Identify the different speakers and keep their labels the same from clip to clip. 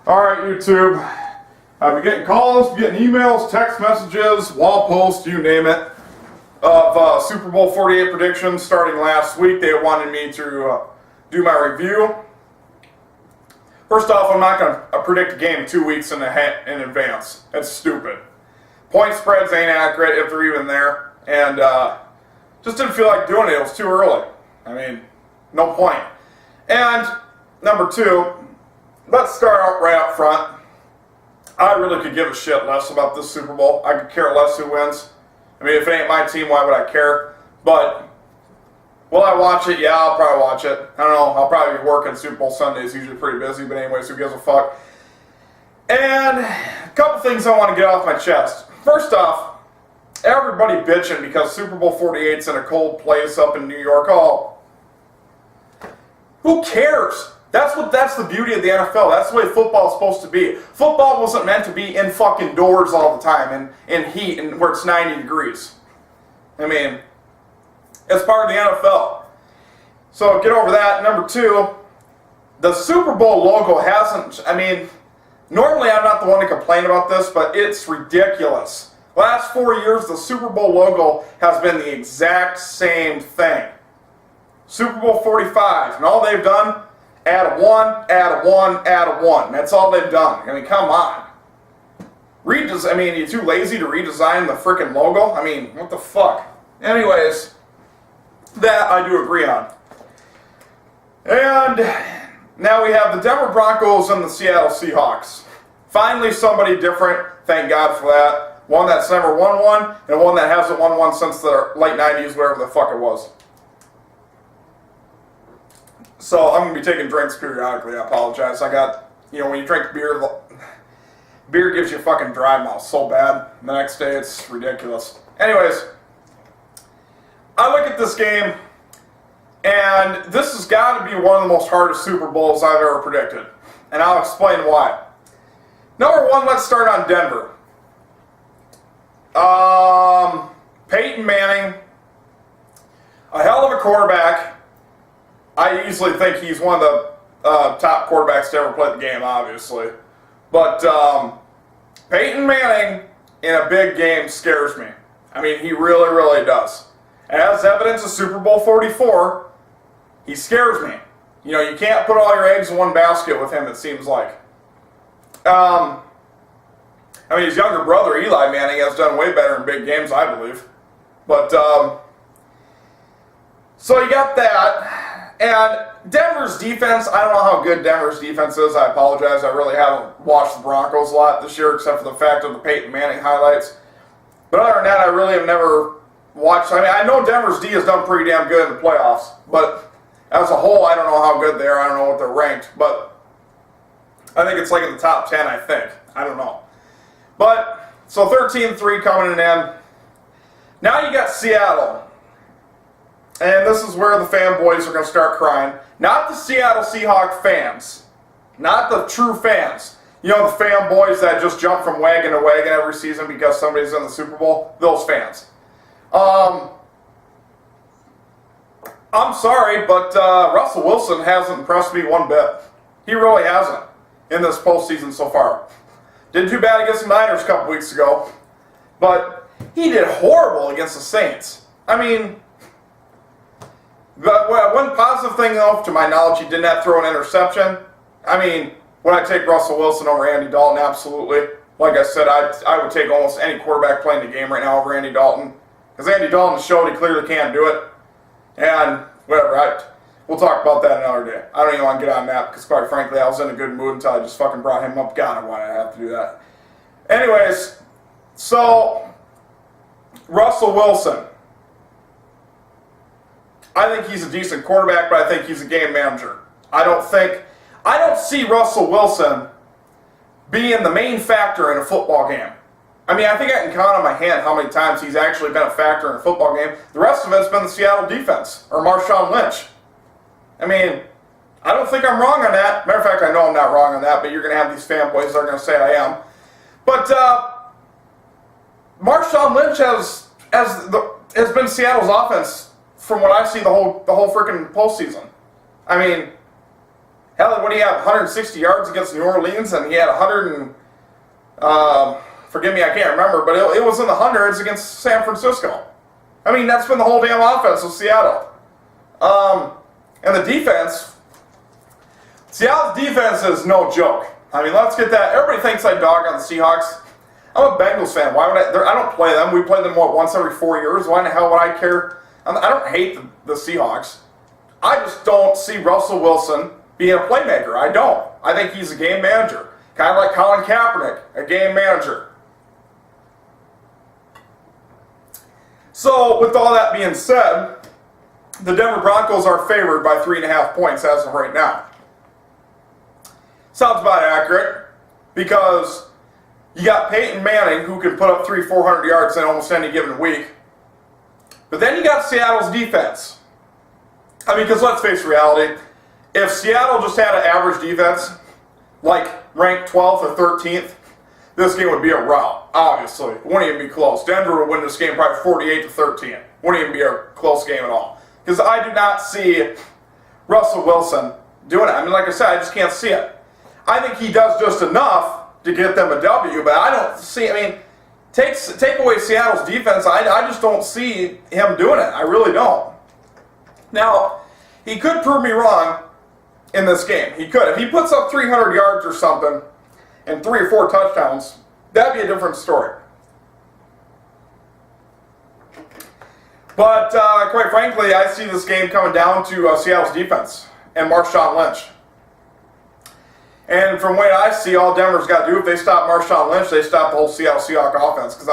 Speaker 1: Alright, YouTube. I've been getting calls, getting emails, text messages, wall posts, you name it, of Super Bowl 48 predictions starting last week. They wanted me to do my review. First off, I'm not going to predict a game 2 weeks in advance. That's stupid. Point spreads ain't accurate if they're even there. And just didn't feel like doing it. It was too early. I mean, no point. And number two, let's start out right up front. I really could give a shit less about this Super Bowl. I could care less who wins. I mean, if it ain't my team, why would I care? But will I watch it? Yeah, I'll probably watch it. I don't know. I'll probably be working Super Bowl Sunday. It's usually pretty busy. But anyways, who gives a fuck? And a couple things I want to get off my chest. First off, everybody bitching because Super Bowl 48's in a cold place up in New York. Oh, who cares? That's the beauty of the NFL. That's the way football's supposed to be. Football wasn't meant to be in fucking doors all the time in heat and where it's 90 degrees. I mean, it's part of the NFL. So get over that. Number two, the Super Bowl logo hasn't, I mean, normally I'm not the one to complain about this, but it's ridiculous. Last 4 years, the Super Bowl logo has been the exact same thing. Super Bowl 45, and all they've done, add a 1, add a 1, add a 1. That's all they've done. I mean, come on. I mean, you too lazy to redesign the freaking logo? I mean, what the fuck? Anyways, that I do agree on. And now we have the Denver Broncos and the Seattle Seahawks. Finally somebody different, thank God for that. One that's never won one, and one that hasn't won one since the late 90s, whatever the fuck it was. So I'm going to be taking drinks periodically. I apologize. I got, when you drink beer, beer gives you a fucking dry mouth so bad. The next day it's ridiculous. Anyways, I look at this game, and this has got to be one of the most hardest Super Bowls I've ever predicted. And I'll explain why. Number one, let's start on Denver. Peyton Manning, a hell of a quarterback. I easily think he's one of the top quarterbacks to ever play the game, obviously. But Peyton Manning in a big game scares me. I mean, he really, really does. As evidence of Super Bowl 44, he scares me. You can't put all your eggs in one basket with him, it seems like. I mean, his younger brother, Eli Manning, has done way better in big games, I believe. But, so you got that. And Denver's defense, I don't know how good Denver's defense is. I apologize. I really haven't watched the Broncos a lot this year, except for the fact of the Peyton Manning highlights. But other than that, I really have never watched. I mean, I know Denver's D has done pretty damn good in the playoffs. But as a whole, I don't know how good they are. I don't know what they're ranked. But I think it's like in the top 10, I think. I don't know. But, so 13-3 coming in. Now you got Seattle. And this is where the fanboys are going to start crying. Not the Seattle Seahawks fans. Not the true fans. The fanboys that just jump from wagon to wagon every season because somebody's in the Super Bowl. Those fans. I'm sorry, but Russell Wilson hasn't impressed me one bit. He really hasn't in this postseason so far. Did too bad against the Niners a couple weeks ago. But he did horrible against the Saints. I mean, but one positive thing, though, to my knowledge, he did not throw an interception. I mean, would I take Russell Wilson over Andy Dalton? Absolutely. Like I said, I would take almost any quarterback playing the game right now over Andy Dalton. Because Andy Dalton showed he clearly can't do it. And whatever, we'll talk about that another day. I don't even want to get on that because, quite frankly, I was in a good mood until I just fucking brought him up. God, why did I have to do that? Anyways, so Russell Wilson. I think he's a decent quarterback, but I think he's a game manager. I don't see Russell Wilson being the main factor in a football game. I mean, I think I can count on my hand how many times he's actually been a factor in a football game. The rest of it's been the Seattle defense, or Marshawn Lynch. I mean, I don't think I'm wrong on that. Matter of fact, I know I'm not wrong on that, but you're going to have these fanboys that are going to say I am. But Marshawn Lynch has been Seattle's offense from what I see the whole freaking postseason. I mean, Hell, when he had 160 yards against New Orleans, and he had 100 and, forgive me, I can't remember, but it was in the hundreds against San Francisco. I mean, that's been the whole damn offense of Seattle. And the defense, Seattle's defense is no joke. I mean, let's get that. Everybody thinks I dog on the Seahawks. I'm a Bengals fan. Why would I don't play them. We play them, once every 4 years. Why in the hell would I care? I don't hate the Seahawks. I just don't see Russell Wilson being a playmaker. I don't. I think he's a game manager. Kind of like Colin Kaepernick, a game manager. So, with all that being said, the Denver Broncos are favored by 3.5 points as of right now. Sounds about accurate, because you got Peyton Manning, who can put up 300-400 yards in almost any given week. But then you got Seattle's defense. I mean, because let's face reality, if Seattle just had an average defense, like ranked 12th or 13th, this game would be a rout, obviously. It wouldn't even be close. Denver would win this game probably 48-13. Wouldn't even be a close game at all. Because I do not see Russell Wilson doing it. I mean, like I said, I just can't see it. I think he does just enough to get them a W, but I don't see, I mean, take away Seattle's defense, I just don't see him doing it. I really don't. Now, he could prove me wrong in this game. He could. If he puts up 300 yards or something and 3 or 4 touchdowns, that'd be a different story. But quite frankly, I see this game coming down to Seattle's defense and Marshawn Lynch. And from what I see, all Denver's got to do, if they stop Marshawn Lynch, they stop the whole Seattle Seahawks offense. Because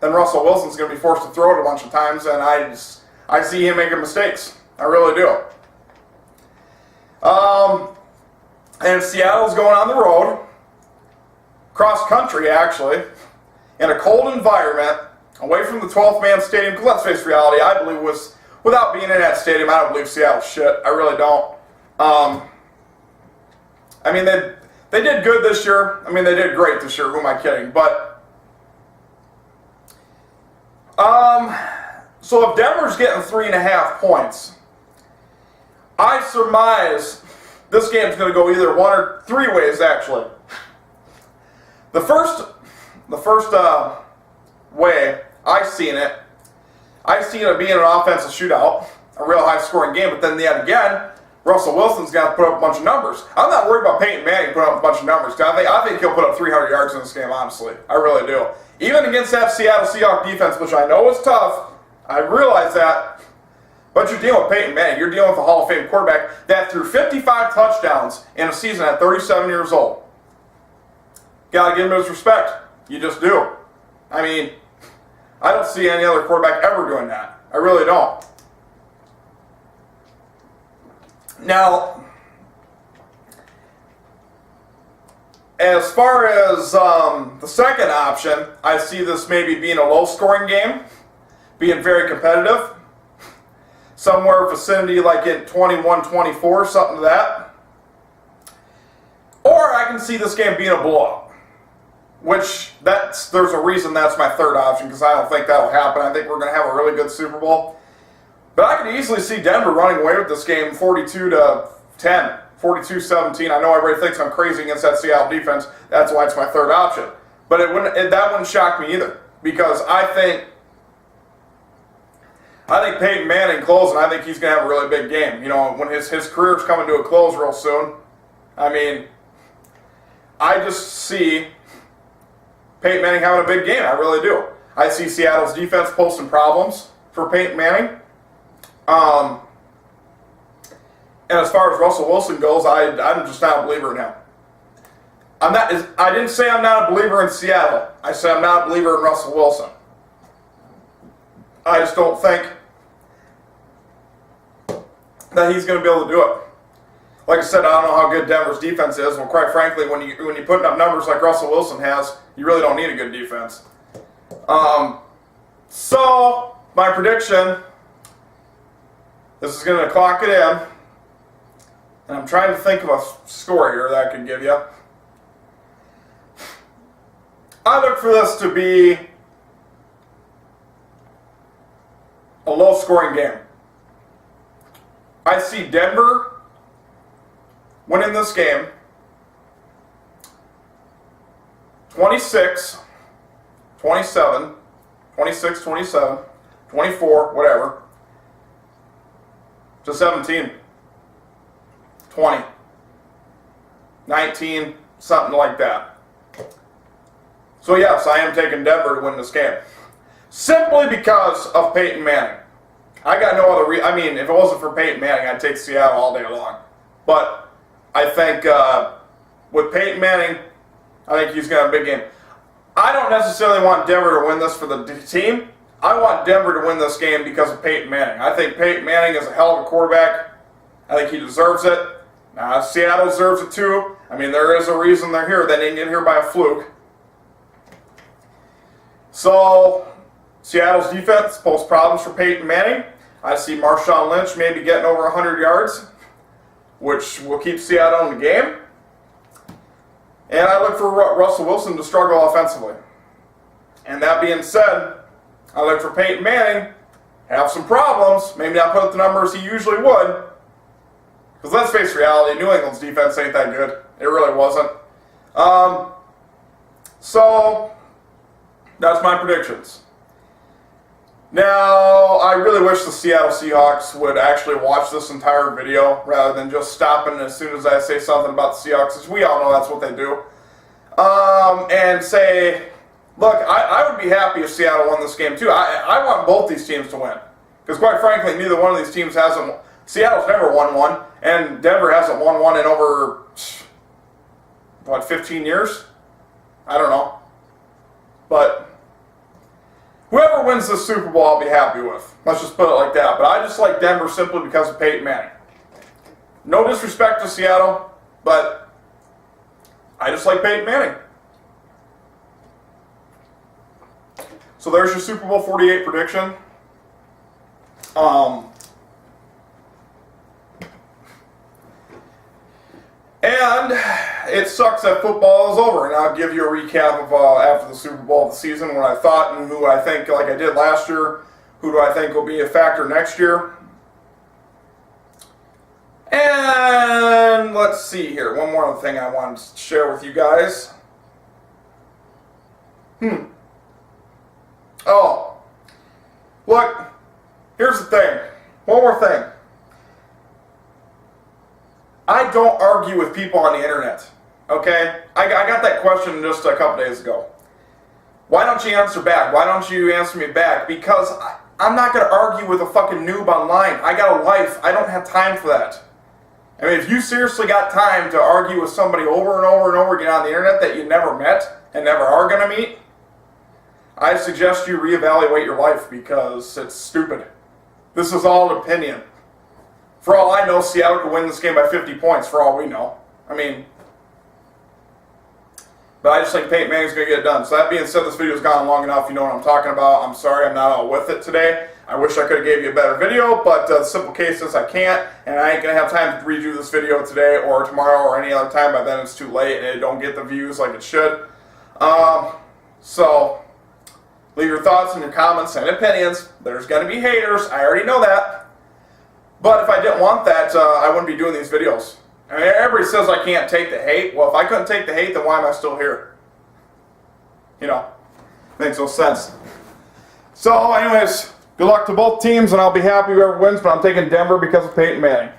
Speaker 1: then Russell Wilson's going to be forced to throw it a bunch of times, and I see him making mistakes. I really do. And Seattle's going on the road, cross country actually, in a cold environment, away from the 12th man stadium. Because let's face reality, I believe without being in that stadium, I don't believe Seattle's shit. I really don't. I mean, they did good this year. I mean, they did great this year. Who am I kidding? But, so if Denver's getting 3.5 points, I surmise this game's going to go either 1 or 3 ways, actually. The first way I seen it being an offensive shootout, a real high-scoring game, but then yet again, Russell Wilson's got to put up a bunch of numbers. I'm not worried about Peyton Manning putting up a bunch of numbers. I think he'll put up 300 yards in this game, honestly. I really do. Even against that Seattle Seahawks defense, which I know is tough, I realize that, but you're dealing with Peyton Manning. You're dealing with a Hall of Fame quarterback that threw 55 touchdowns in a season at 37 years old. Got to give him his respect. You just do. I mean, I don't see any other quarterback ever doing that. I really don't. Now, as far as the second option, I see this maybe being a low-scoring game, being very competitive, somewhere vicinity like in 21-24, something to that. Or I can see this game being a blowout, which there's a reason that's my third option, because I don't think that'll happen. I think we're going to have a really good Super Bowl. But I could easily see Denver running away with this game 42-10, 42-17. I know everybody thinks I'm crazy against that Seattle defense. That's why it's my third option. But that wouldn't shock me either, because I think Peyton Manning closing, I think he's going to have a really big game. You know, when his career's coming to a close real soon. I mean, I just see Peyton Manning having a big game. I really do. I see Seattle's defense posting problems for Peyton Manning. And as far as Russell Wilson goes, I'm just not a believer in him. I didn't say I'm not a believer in Seattle. I said I'm not a believer in Russell Wilson. I just don't think that he's going to be able to do it. Like I said, I don't know how good Denver's defense is. Well, quite frankly, when you're putting up numbers like Russell Wilson has, you really don't need a good defense. So, my prediction, this is going to clock it in, and I'm trying to think of a score here that I can give you. I look for this to be a low-scoring game. I see Denver winning this game 26, 27, 26, 27, 24, whatever, to 17, 20, 19, something like that. So yes, I am taking Denver to win this game. Simply because of Peyton Manning. I got no other reason. I mean, if it wasn't for Peyton Manning, I'd take Seattle all day long. But I think with Peyton Manning, I think he's going to have a big game. I don't necessarily want Denver to win this for the team. I want Denver to win this game because of Peyton Manning. I think Peyton Manning is a hell of a quarterback. I think he deserves it. Seattle deserves it too. I mean, there is a reason they're here. They didn't get here by a fluke. So, Seattle's defense poses problems for Peyton Manning. I see Marshawn Lynch maybe getting over 100 yards, which will keep Seattle in the game. And I look for Russell Wilson to struggle offensively. And that being said, I look for Peyton Manning have some problems, maybe not put up the numbers he usually would. Because let's face reality, New England's defense ain't that good. It really wasn't. So, that's my predictions. Now, I really wish the Seattle Seahawks would actually watch this entire video rather than just stopping as soon as I say something about the Seahawks, because we all know that's what they do. And say, look, I would be happy if Seattle won this game too. I want both these teams to win. Because quite frankly, neither one of these teams hasn't. Seattle's never won one, and Denver hasn't won one in over, what, 15 years? I don't know. But whoever wins this Super Bowl, I'll be happy with. Let's just put it like that. But I just like Denver simply because of Peyton Manning. No disrespect to Seattle, but I just like Peyton Manning. So there's your Super Bowl 48 prediction. And it sucks that football is over, and I'll give you a recap of after the Super Bowl of the season, what I thought and who I think, like I did last year, who do I think will be a factor next year. And let's see here, one more thing I wanted to share with you guys. Oh, look, here's the thing, one more thing. I don't argue with people on the internet, okay? I got that question just a couple days ago. Why don't you answer back? Why don't you answer me back? Because I'm not going to argue with a fucking noob online. I got a life. I don't have time for that. I mean, if you seriously got time to argue with somebody over and over and over again on the internet that you never met and never are going to meet, I suggest you reevaluate your life because it's stupid. This is all an opinion. For all I know, Seattle could win this game by 50 points, for all we know. I mean, but I just think Peyton Manning's going to get it done. So that being said, this video's gone long enough. You know what I'm talking about. I'm sorry I'm not all with it today. I wish I could have gave you a better video, but the simple case is I can't, and I ain't going to have time to redo this video today or tomorrow or any other time. By then it's too late, and it don't get the views like it should. So, leave your thoughts and your comments and opinions. There's going to be haters. I already know that. But if I didn't want that, I wouldn't be doing these videos. I mean, everybody says I can't take the hate. Well, if I couldn't take the hate, then why am I still here? You know, makes no sense. So, anyways, good luck to both teams, and I'll be happy whoever wins, but I'm taking Denver because of Peyton Manning.